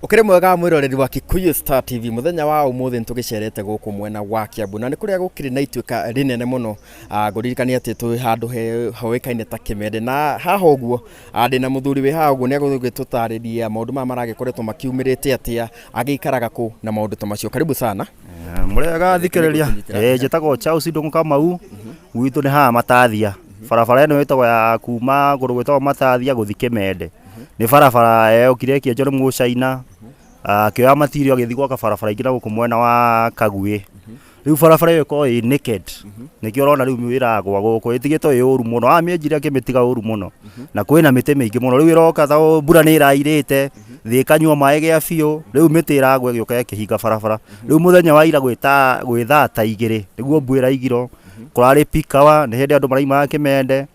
Ukire mwega mwiroreri wa Kikuyu Star TV muthenya wa umuthi ntugicerete guku mwena wa Kiambu na ni kuria gukiri na ituika rinene muno nguririkania ati twi handu hoikaine ta Kimende na haha uguo ndina muthuri wi haha uguo ni agugitutariria maundu ma maragikoretwo makiumirite atia agikaraga ku na maundu ta macio. Karibu sana. Murega thikiriria njitagwo Charles Ndungu Kamau gwitu ni haha Matathia barabara ino itagwo ya kuma guru gwitagwo Matathia guthi Kimende ni barabara yokire kienjo ni Mucaina kioya matirio agithi gwaka barabara ingi na guku mwena wa Kagui riu barabara iyo ko i naked nikio urona riu miragwa guku itigito i uru muno amienjire akimitiga uru muno na kwina mite mingi muno riu iroka tha mbura ni irairite thi kanyua mai gia biu riu miti iragwa gioka ikihinga barabara riu muthenya wa ira gwitha ta igiri niguo mbwira igiro kurari pikawa ni hindi andu maraima Kimende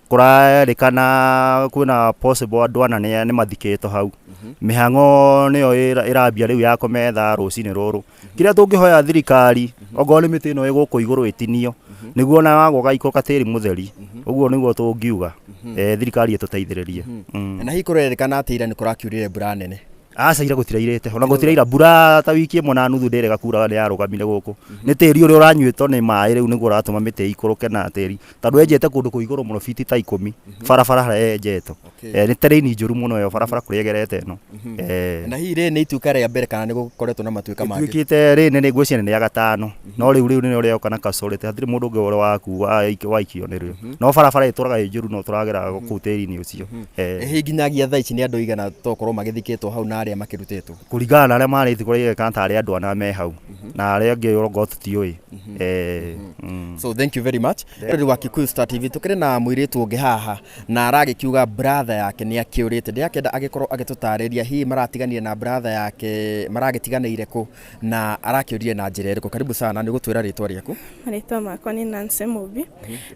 kurarikana kwina possible andu ana ni mathikito hau mihango niyo irambia riu ya kumetha rucini ruru kiria tungihoya thirikari ogo ni miti ino iguku iguru itinio niguo na wagoga ikoka tiri mutheri uguo niguo tungiuga thirikari ituteithiririe na hikurerikana ati ira ni kurakiurire mbura nene. Asa ira gutirairete ona gutiraira mbura ta wiki imwe na nuthu ndirega kura ni yarugamire guku ni tiri uri uranyuito ni mai riu niguo ratuma miti ikuruke na tiri tondu enjete kundu kuiguru muno fiti ta 10 barabara enjeto ni tereni njuru muno yo barabara kuriegerete no na hi ni ituka ria mbere kana ni gukoretwo na matuika mangi twikite rini ni ngwiciana ni ya gatano no riu ni uri okana kasorete hatiri mundu ungi uri waku waikio ni riu no barabara ituraga njuru no turagera ku teri-ini ucio hi nginyagia thaa ici ni andu igana tokorwo magithikitwo hau na aria makirutetwo kuringana na aria mariti kuria kanta aria andu ana me hau na aria angi urongo tutioi so thank you very much. Riri wa Kikuyu Star TV tukire na mwiritu ungi haha na aragikiuga brother yake ni akiurite ndiakenda agikorwo agitutariria hi maratiganire na brother yake maragitiganiire ku na arakiurie na njira iriku. Karibu sana ni gutwira ritwa riaku. Ritwa makwa ni Nancy Mubi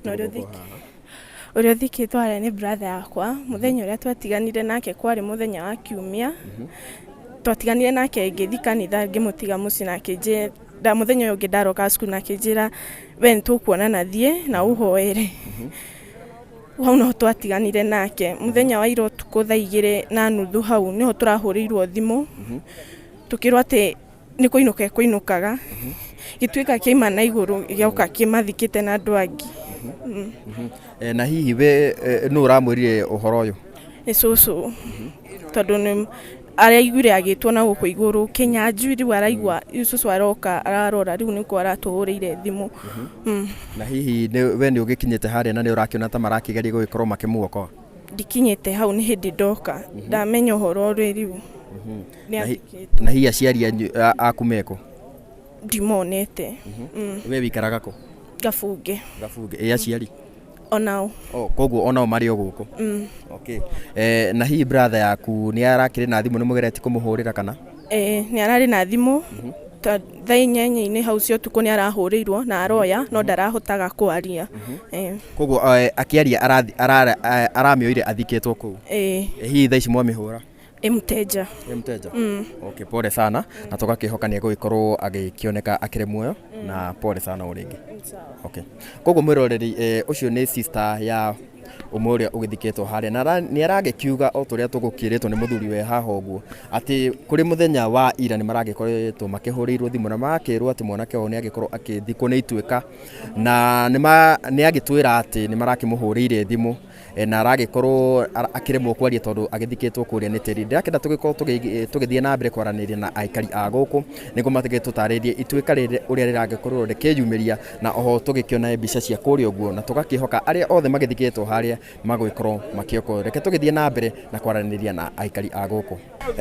na urio thikitwo aria ni brother yakwa muthenya uria twatiganire nake kwari muthenya wa Kiumia twatiganire nake ngithi kanitha ngimutiga muci nake nje da muthenya uyu ngidaroka cukuru nake njira we nitukuonana thie na uhoere hau no twatiganire nake muthenya wa iro tuko thaa 2:30 hau niho turahurirwo thimu tukirwa ati ni kuinukaga gitwika kiima na iguru gioka kimathikite na andu angi na hihi we no uramwirire uhoro uyu esusu tondu ni aria igure agitwo na guku iguru Kinyanjui riu araigwa isusu aroka ararora riu niko aratuhurire thimu na hihi we ni ugikinyite haria na ni urakiona ta marakigeria gugikorwo makimuokoa ndikinyite hau ni hindi ndoka ndamenya uhoro riu na hihi aciari akumeko ndimonete we wikaraga ku Gafunge aciari onao koguo onao mari oguko okay na hihi brother yaku ni arakire na thimu ni mugereti kumuhurira kana ni arari na thimu thaa 8 hau cio tuko ni arahurirwo na aroya no ndarahotaga kwaria koguo akiaria aramioire athiketwo ku hihi thaa ici mwamihura mteja okay pole sana na tugakihokania gugikorwo agikioneka akire muoyo na pole sana uringi okay koguo mwiroreri ucio ni sister ya umuria ugithiketwo haria na ni aragikiuga o turia tugukiritwo ni muthuri we haha uguo ati kuri muthenya wa ira ni maragikoretwo makihurirwo thimu na makirwo ati mwanake wao ni agikorwo akithikwo ni ituika na ni agitwira ati ni marakimuhurire thimu na aragikorwo akiremwo kwaria tondu agithiketwo kuria ni tiri ndakenda tugikorwo tugithie na mbere kwaraniria na aikari a guku niguo matige tutaririe ituika riri uria riragikorwo rikiyumiria na oho tugikiona mbica cia kuria uguo na tugakihoka aria othe magithiketwo haria magwikorwo makioko reke tugithie na mbere na kwaraniria na aikari a guku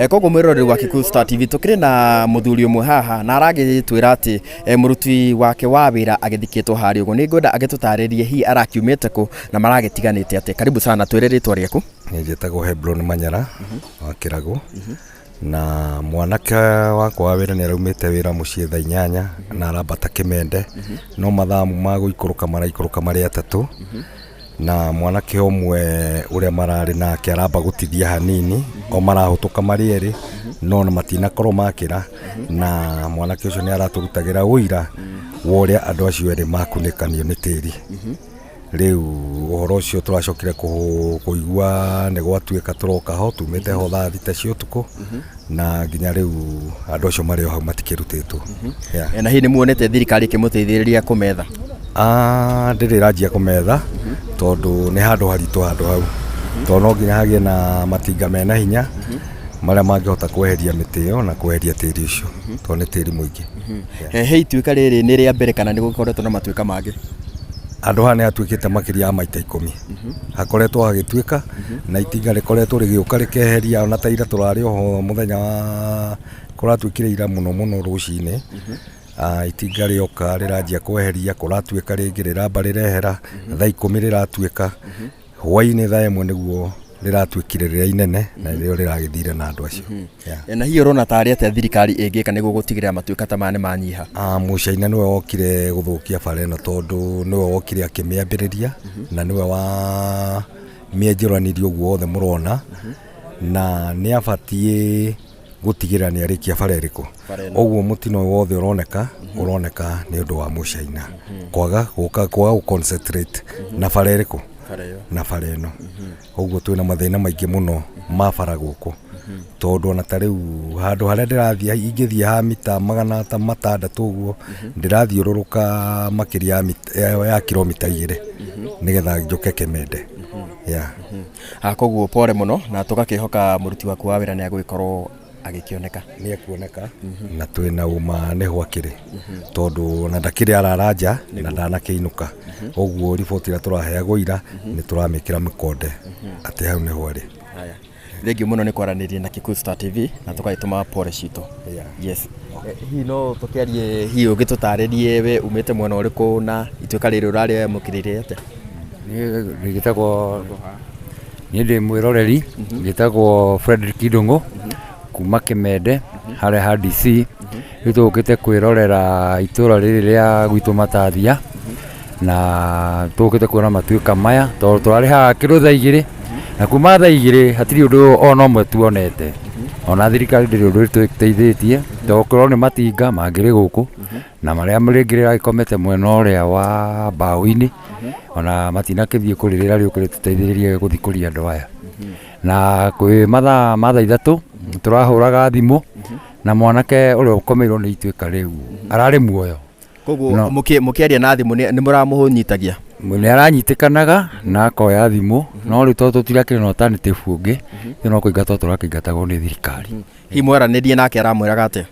koguo mwiroreri wa Kikuyu Star TV tukire na muthuri umwe haha na aragitwira ati muruti wake wa wira agithiketwo haria uguo ni ngwenda agitutaririe hi arakiumite ku na maragitiganite ati. Karibu sana twire ritwa riaku. Njitagwo Hebron Manyara wa Kirago na mwanake wakwa wa wira ni araumite wira mucie thaa 8 na arambata Kimende no mathamu maguikuruka maraikuruka mari atatu na mwanake umwe uria marari nake aramba gutithia hanini o marahutuka mari eri no matina korwo makira na mwanake ucio ni araturutagira uira woria andu acio eri makunikanio ni tiri riu uhoro ucio turacokire kuigua ni gwatuika turoka ho tumite ho thaa 6 cia utuku na nginya riu andu acio mari ho matikirutitwo. Na hii ni muonete thirikari ikimuteithiriria kumetha? Ndiri ranjia kumetha tondu ni handu haritu handu hau tondu no nginya hagie na matinga mena hinya maria mangihota kweheria miti iyo na kweheria tiri ucio tondu ni tiri muingi. He ituika riri ni ria mbere kana ni gukoretwo na matuika mangi? Andu hane atuikite makiria ya maita 10 hakoretwo hagituika na itinga rikoretwo rigiuka rikeheria ona ta ira turari oho muthenya wa kuratuikire ira muno rucine. Itinga rioka riranjia kweheria kuratuika ringi riramba rirehera thaa 10 riratuika hwaini thaa 1 niguo riratuikire riria inene na rio riragithire na andu acio. Na hiyo rona tari ate thirikari ingika niguo gutigirira matuika ta mane manyiha? Mucaina niwe wokire guthukia bara ino tondu niwe wokire akimiambiriria na niwe wa mienjiranirie uguo othe murona na ni abatie gutigirira ni arikia bara iriku oguo mutino wothe uroneka ni undu wa mucaina kwaga concentrate na bara iriku na bara ino. Oguo twina mathina maingi muno ma bara guku tondu ona tariu handu haria ndirathia ingithia ha mita 600 uguo ndirathiururuka makiria ya kilomita 2 nigetha njuke Kimende. Koguo pore muno na tugakihoka muruti waku wa wira ni agwikorwo agikioneka ni ekuoneka na twina uma ni hwakiri tondu na ndakiri araranja na ndanakiinuka oguo riboti ira turaheagwo ira ni turamikira mikonde ati hau ni hwari. Thengiũ muno ni kwaranirie na Kikuyu Star TV na tugaituma pore cito. Yes. Hihi no tukiarie hihi ugitutaririe we umite mwena uriku na ituika riri urari mukirire ate? Ni gitagwo ni ndi mwiroreri gitagwo Frederick Idungu kuma Kimende haria ha DC. Tukite kwirorera itura riri ria gwitu Matathia na tukite kuona matuika maya tondu turari ha kiru thaa 2 na kuma thaa 2 hatiri undu ona umwe tuonete ona thirikari ndiri undu twiteithitie tokorwo ni matinga mangiri guku na maria muringirira ikomete mwena uria wa Mbao-ini ona matina kithie kuririra riukire tuteithiririe guthikuria andu aya na kwi mathaa 3 turahuraga thimu na mwanake uria ukomeirwo ni ituika riu arari muoyo. Koguo mukiaria na thimu ni muramuhunyitagia? Ni aranyitikanaga na akoya thimu no ri to tutirakire no alternative ungi no kuingata turakingatago ni thirikari. Hi mwaranirie nake aramwiraga ate?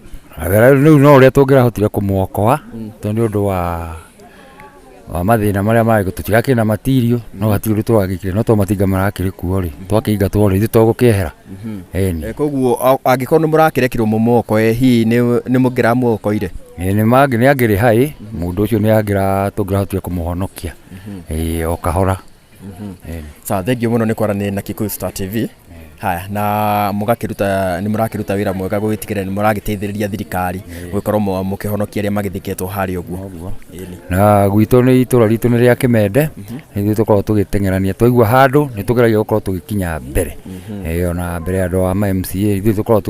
Riu no uria tungirahotire kumuokoa tondu undu wa mathina maria mari tutirakire na material no hatiri undu twagikire no to matinga marakire kuo ri twakingatwo ri tugukiehera. Koguo angikorwo ni murakirekirwo mumuoko hi ni mungiramuokoire? Ni agiri hai mundu ucio ni agira tungirahotire kumuhonokia o kahora. Sawa, thengiũ muno ni kwaranirie na Kikuyu Star TV. Haya na ni murakiruta wira mwega gwitigire ni muragiteithiriria thirikari gwikorwo mukihonokia aria magithiketwo hari uguo. Na gwitu ni itura ritu ni ria Kimende ni tukorwo tugitengerania twaigua handu ni tugeragia gukorwo tugikinya mbere ona mbere andu wa MCA ithu tukorwo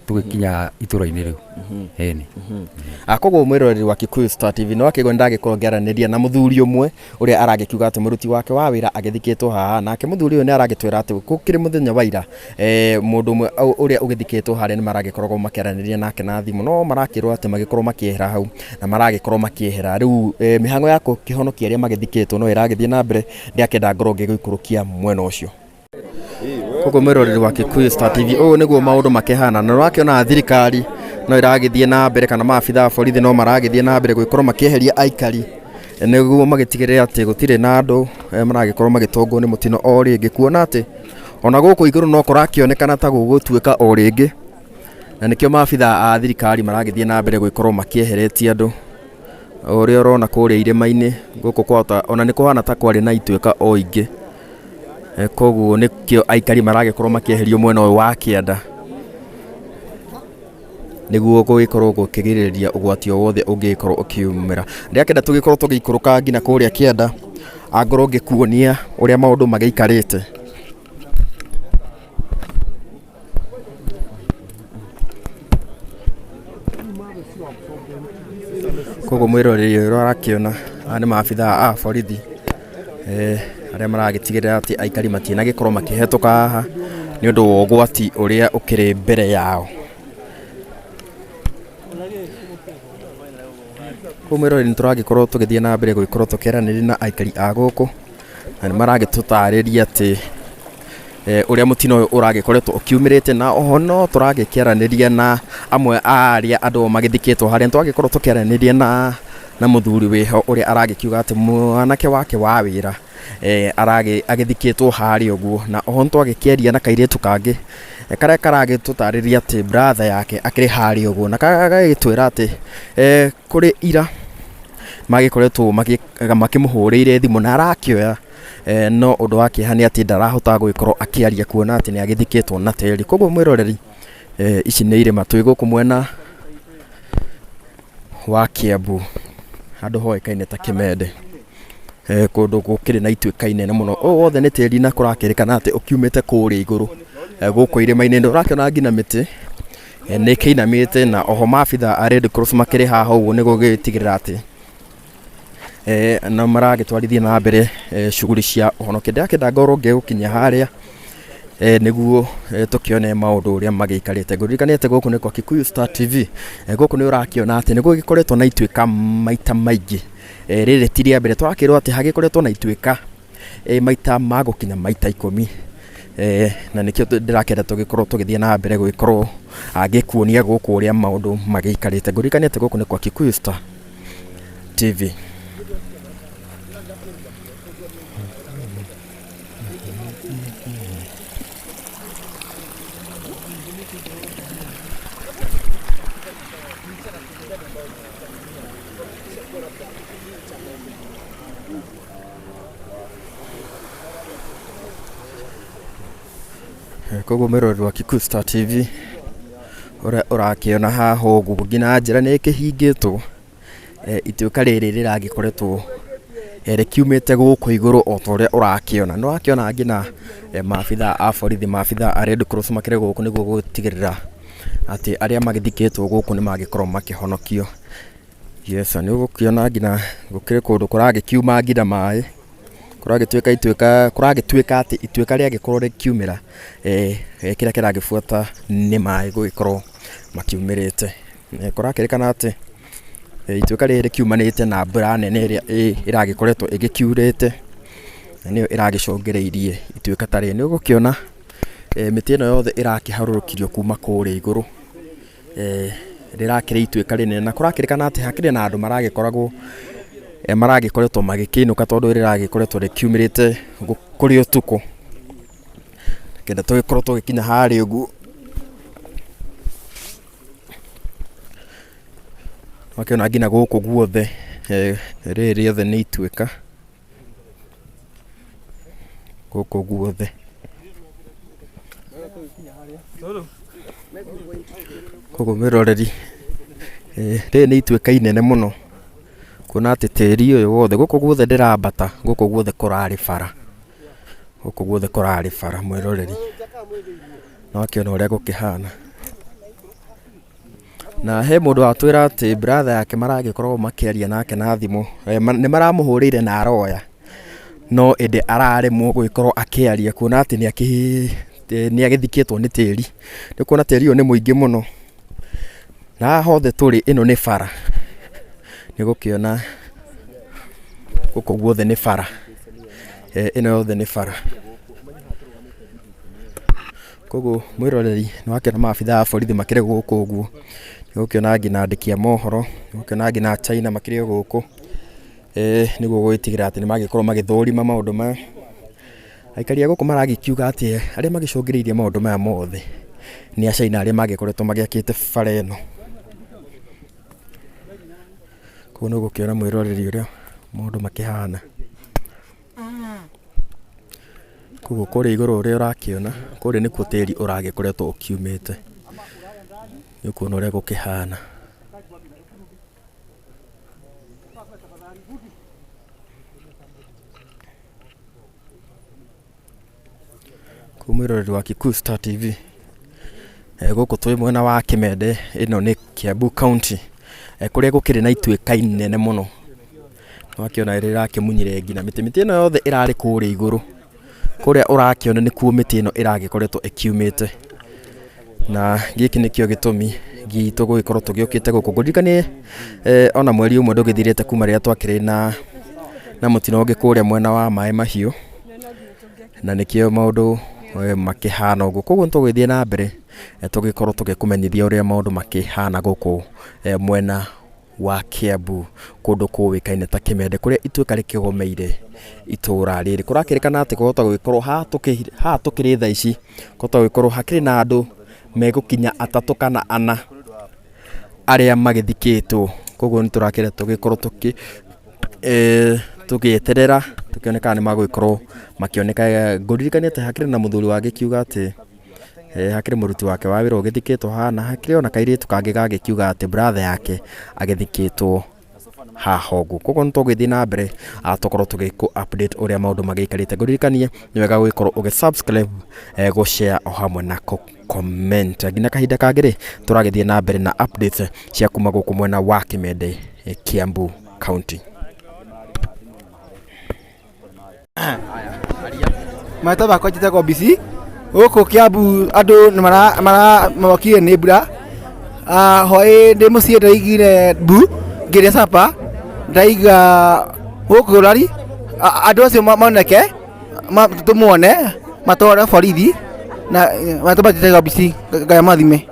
tugikinya itura-ini riu. Koguo mwiroreri wa Kikuyu Star TV no akigwa ndagikorwo ngiaraniria na muthuri umwe uria aragikiuga ati muruti wake wa wira agithiketwo haha nake muthuri uyu ni aragitwira ati gukiri muthenya wa ira mundu umwe uria ugithiketwo haria ni maragikorwo makiaraniria nake na thimu no marakirwo ati magikorwo makiehera hau na maragikorwo makiehera riu mihango yako kihonokia aria magithiketwo no iragithie na mbere ndiakenda ngorwo ngiguikurukia mwena ucio. Koguo mwiroreri wa Kikuyu Star TV niguo maundu makihana na wakiona thirikari no iragithie na mbere kana maabitha borithi no maragithie na mbere gwikorwo makieheria aikari niguo magitigirira ati gutire na andu maragikorwo magitongwo ni mutino o ringi kuona ati ona guku iguru no kurakionekana ta gugutuika o ringi na nikio maabitha a thirikari maragithie na mbere gwikorwo makieheretie andu uria urona kuria irima-ini guku kwata ona ni kuhana ta kwari na ituika o ingi. Koguo nikio aikari maragikorwo makieherio mwena uyu wa kianda niguo gugikorwo gukigiriria ugwati o wothe ungikorwo ukiumira. Ndiakenda tugikorwo tugiikuruka ngina kuria kianda angorwo ngikuonia uria maundu magiikarite. Koguo mwiroreri uria arakiona ni maabitha a borithi aria maragitigirira ati aikari matina gikorwo makihetoka haha ni undu wa ugwati uria ukiri mbere yao. Kumwiro ni turagikorwo tugithie na mbere guikorwo tukiraniri na aikari a guku na ni maragitutariria ati uria mutino uyu uragikoretwo ukiumirite na oho no turagikiaraniria na amwe aria andu magithikitwo haria twagikorwo tukiaraniria na muthuri wiho uria aragikiuga ati mwanake wake wa wira agithikitwo haria uguo na oho twagikiaria na kairitu kangi karia karagitutariria ati brother yake akiri haria uguo na kagagitwira ati kuri ira magikoretwo makimuhurire thimu na arakioya no undu wake hani ati ndarahota guikorwo akiaria kuona ati ni agithikitwo na teri. Koguo mwiroreri ici ni irima twi guku mwena wa Kiambu handu hoekaine ta Kimende kundu gukiri na ituika inene muno wothe ni teri na kurakirikana ati ukiumite kuri iguru guku irima-ini ndu rakiona ngina miti ni kiinamite na oho mabitha a Red Cross makiri haha uguo ni gugitigirira ati na maragitwarithia na mbere shughuli cia uhonokia ndakenda ngorwo ngigukinya haria niguo tukione maundu uria magiikarite ngurikanite guku ni kwa Kikuyu Star TV guku ni urakiona ati niguo gikoretwo na ituika maita maingi riri ti ria mbere twakirwo ati hagikoretwo na ituika maita magukinya maita 10 na nikio ndirakenda tugikorwo tugithie na mbere guikorwo agikuonia guku uria maundu magiikarite ngurikanite guku ni kwa Kikuyu Star TV. Koguo mirori wa Kikuyu Star TV urakiona haha uguo ngina njira ni kihingitwo ituika riri riragikoretwo rikiumite guku iguru o toria urakiona no akiona ngina mabitha a borithi mabitha a Red Cross makire guku niguo gutigirira ati aria magithikitwo guku ni magikorwo makihonokio. Yes, ni ugukiona ngina gukire kundu kuragikiuma ngina mai kuragituika ati ituika ria gikorwo rikiumira kira kiragifuata ni mai gugikorwo makiumirite kurakirikana ati ituika riri kiumanite na mbura nene iria iragikoretwo igikiurite niyo iragicongeriirie ituika tari ni ugukiona miti ino yothe irakiharurukirio kuma kuri iguru rirakire ituika rinene na kurakirikana ati hakire na andu maragikoragwo maragikoretwo magikinuka tondu riragikoretwo rikiumirite kuri utuku kenda tugikorwo tugikinya hari ugu makiona ngina guku guothe riri othe ni ituika guku guothe koguo miroreri riri ni ituika inene muno kuna ati tiri uyu wothe guku guothe ndirambata guku guothe kurari bara mwiroreri no akiona uria gukihana na he mundu atwira ati brother yake maragikorwo makiaria nake na thimu ni maramuhurire na aroya no ende araremwo guikorwo akiaria kuona ati ni agithikitwo ni tiri ni kuona tiri uyu ni muingi muno na hothe turi ino ni bara ni gukiona guku guothe ni bara ino yothe ni bara. Koguo mwiroreri ni wakiona mabitha a borithi makire guku uguo ni gukiona ngina andiki a mohoro ni gukiona ngina China makire guku niguo gwitigira ati ni magikorwo magithurima maundu maya aikari a guku maragikiuga ati aria magicongeriirie maundu maya mothe ni a China aria magikoretwo magiakite bara ino. Koguo ni gukiona mwiroreri uria maundu makihana koguo kuri iguru uria urakiona kuri ni kuteri uragikoretwo ukiumite ni kuona uria gukihana. Kumwiroreri wa Kikuyu Star TV guku twi mwena wa Kimende ino ni Kiambu County kuria gukiri na ituika inene muno wakiona ĩrĩa ĩrakĩmunyire nginya mĩtĩ ĩno yothe ĩrarĩ kũrĩa igũrũ kũrĩa ũrakĩona nĩkuo mĩtĩ ĩno ĩragĩkoretwo ĩkiumĩte, na gĩkĩ nĩkĩo gĩtũmi gitũ gũgĩkorwo tũgĩũkĩte gũkũ. Ngũririkanie ona mweri ũmwe ndũgĩthirĩte kuma rĩrĩa twakĩrĩ na mũtino ũngĩ kũrĩa mwena wa Maĩ Mahiũ, na nĩkĩo maũndũ makĩhana ũguo. Koguo nĩtũgũgĩthiĩ na mbere tũgĩkorwo tũgĩkũmenyithia ũrĩa maũndũ makĩhana gũkũ mwena wa Kiambu, kũndũ kũĩkaine ta Kĩmende, kũrĩa ituĩka rĩkĩgomeire itũra rĩrĩ. Kũrakĩrĩkana atĩ kũhota gũgĩkorwo haha tũkĩrĩ thaa ici kũhota gũgĩkorwo hakĩrĩ na andũ megũkinya 3 kana 4 arĩa magĩthikĩtwo. Koguo nĩtũrakĩrĩa tũgĩkorwo tũgĩeterera tukioneka nĩ magũgĩkorwo makĩoneka. Ngũririkania atĩ hakĩrĩ na mũthuri wake kiuga atĩ hakĩrĩ mũruti wake wa wĩra ũgĩthikĩtwo haha, na hakĩrĩ ona kairĩtu kangĩ gagĩkiuga atĩ brother yake agĩthikĩtwo haha ũguo. Koguo nĩtũgũgĩthiĩ na mbere tũkorwo tũgĩkũ update ũrĩa maũndũ magĩikarĩte. Ngũririkanie nĩ wega gũgĩkorwo ũgĩ-subscribe, gũ-share o hamwe na comment. Nginya kahinda kangĩ tũragĩthiĩ na mbere na updates cia kuma gũkũ mwena wa Kĩmende, Kiambu County. Maita bakwa njĩtagwo Bisi gũkũ Kiambu, andũ nĩmarakire nĩ mbura. Hwaĩ ndĩ mũciĩ ndaigire mbu ngĩrĩa capa, ndaiga gũkũ rari andũ acio moneke tũmuone matware borithi, na maita njĩtagwo Bisi, Ngai amathime.